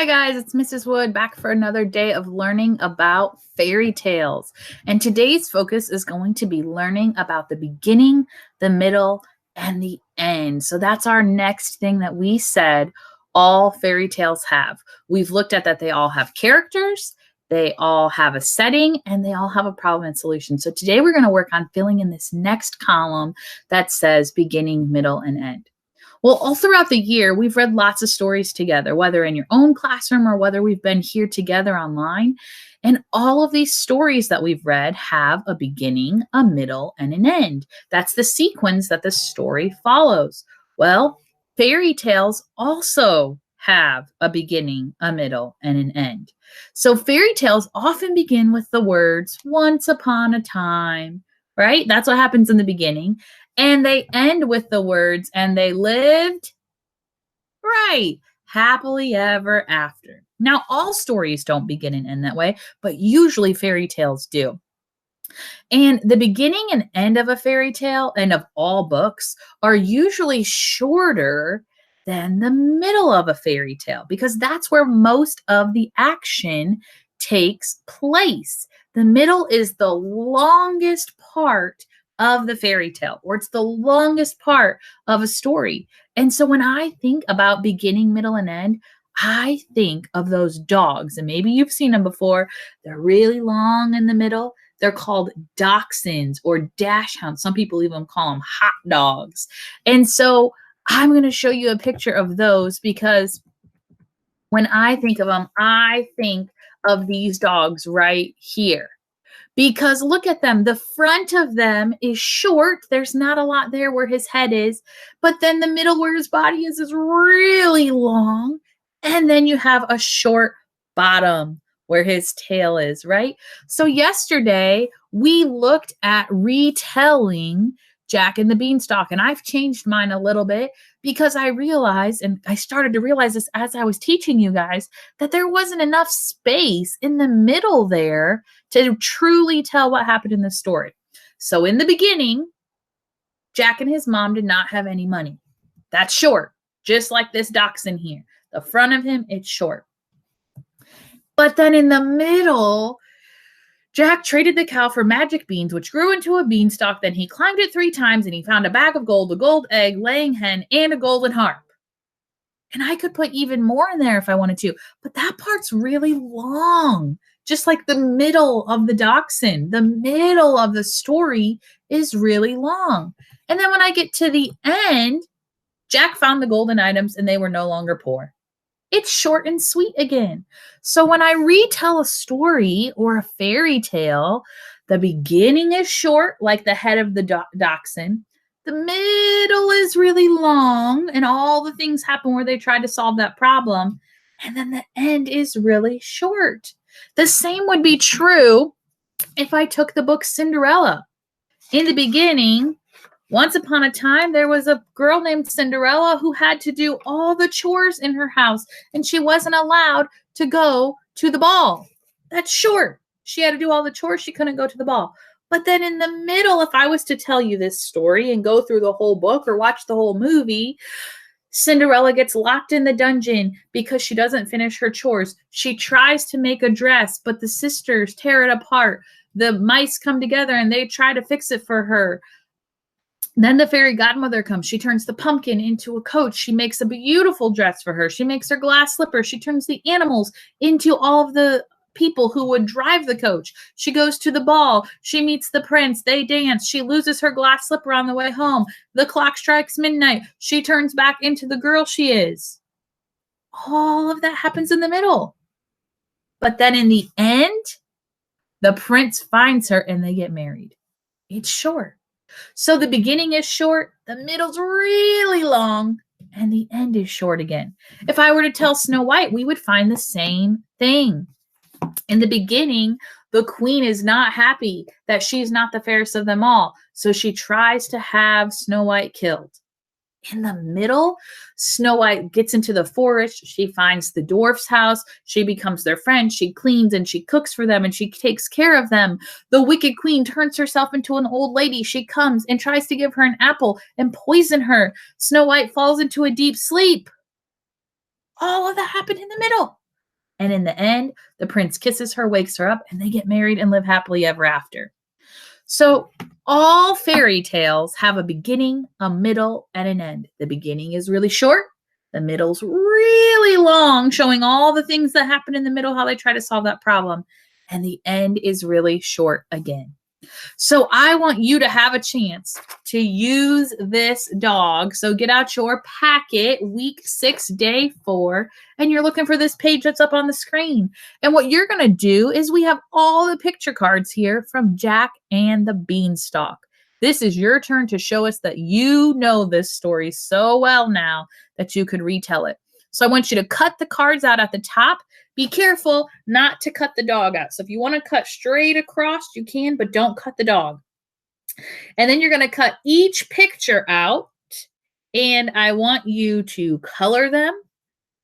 guys, it's Mrs. Wood back for another day of learning about fairy tales. And today's focus is going to be learning about the beginning, the middle, and the end. So that's our next thing that we said all fairy tales have. We've looked at that they all have characters, they all have a setting, and they all have a problem and solution. So today we're going to work on filling in this next column that says beginning, middle, and end. Well, all throughout the year, we've read lots of stories together, whether in your own classroom or whether we've been here together online. And all of these stories that we've read have a beginning, a middle, and an end. That's the sequence that the story follows. Well, fairy tales also have a beginning, a middle, and an end. So fairy tales often begin with the words, once upon a time, right? That's what happens in the beginning. And they end with the words, and they lived, right, happily ever after. Now, all stories don't begin and end that way, but usually fairy tales do. And the beginning and end of a fairy tale and of all books are usually shorter than the middle of a fairy tale because that's where most of the action takes place. The middle is the longest part of the fairy tale, or it's the longest part of a story. And so when I think about beginning, middle, and end, I think of those dogs, and maybe you've seen them before. They're really long in the middle. They're called dachshunds or dachshunds. Some people even call them hot dogs. And so I'm going to show you a picture of those because when I think of them, I think of these dogs right here. Because look at them. The front of them is short. There's not a lot there where his head is. But then the middle where his body is really long. And then you have a short bottom where his tail is, right? So yesterday we looked at retelling Jack and the Beanstalk. And I've changed mine a little bit because I realized, and I started to realize this as I was teaching you guys, that there wasn't enough space in the middle there to truly tell what happened in the story. So in the beginning, Jack and his mom did not have any money. That's short, just like this dachshund here. The front of him, it's short. But then in the middle, Jack traded the cow for magic beans, which grew into a beanstalk. Then he climbed it 3 times and he found a bag of gold, a gold egg, laying hen, and a golden harp. And I could put even more in there if I wanted to, but that part's really long. Just like the middle of the dachshund, the middle of the story is really long. And then when I get to the end, Jack found the golden items and they were no longer poor. It's short and sweet again. So when I retell a story or a fairy tale, the beginning is short, like the head of the dachshund. The middle is really long, and all the things happen where they try to solve that problem. And then the end is really short. The same would be true if I took the book Cinderella. In the beginning, once upon a time, there was a girl named Cinderella who had to do all the chores in her house, and she wasn't allowed to go to the ball. That's short. She had to do all the chores. She couldn't go to the ball. But then in the middle, if I was to tell you this story and go through the whole book or watch the whole movie, Cinderella gets locked in the dungeon because she doesn't finish her chores. She tries to make a dress, but the sisters tear it apart. The mice come together and they try to fix it for her. Then the fairy godmother comes. She turns the pumpkin into a coat. She makes a beautiful dress for her. She makes her glass slipper. She turns the animals into all of the people who would drive the coach. She goes to the ball. She meets the prince. They dance. She loses her glass slipper on the way home. The clock strikes midnight. She turns back into the girl she is. All of that happens in the middle. But then in the end, the prince finds her and they get married. It's short. So the beginning is short, the middle's really long, and the end is short again. If I were to tell Snow White, we would find the same thing. In the beginning, the queen is not happy that she's not the fairest of them all, so she tries to have Snow White killed. In the middle, Snow White gets into the forest. She finds the dwarf's house. She becomes their friend. She cleans and she cooks for them and she takes care of them. The wicked queen turns herself into an old lady. She comes and tries to give her an apple and poison her. Snow White falls into a deep sleep. All of that happened in the middle. And in the end, the prince kisses her, wakes her up, and they get married and live happily ever after. So, all fairy tales have a beginning, a middle, and an end. The beginning is really short, the middle's really long, showing all the things that happen in the middle, how they try to solve that problem, and the end is really short again. So I want you to have a chance to use this dog. So get out your packet, week 6, day 4, and you're looking for this page that's up on the screen. And what you're going to do is we have all the picture cards here from Jack and the Beanstalk. This is your turn to show us that you know this story so well now that you could retell it. So I want you to cut the cards out at the top. Be careful not to cut the dog out. So if you want to cut straight across, you can, but don't cut the dog. And then you're going to cut each picture out, and I want you to color them,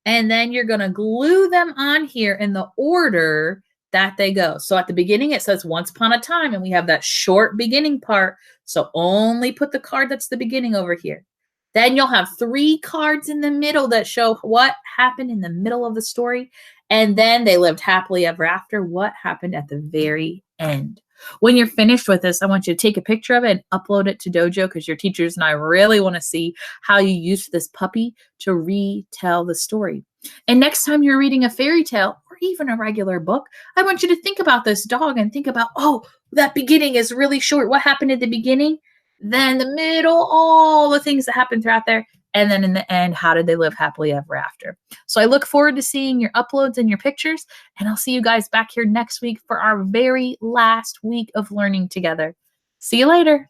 and then you're going to glue them on here in the order that they go. So at the beginning, it says once upon a time, and we have that short beginning part. So only put the card that's the beginning over here. Then you'll have 3 cards in the middle that show what happened in the middle of the story. And then they lived happily ever after, what happened at the very end. When you're finished with this, I want you to take a picture of it and upload it to Dojo because your teachers and I really want to see how you used this puppy to retell the story. And next time you're reading a fairy tale or even a regular book, I want you to think about this dog and think about, oh, that beginning is really short. What happened at the beginning? Then the middle, all the things that happened throughout there. And then in the end, how did they live happily ever after? So I look forward to seeing your uploads and your pictures. And I'll see you guys back here next week for our very last week of learning together. See you later.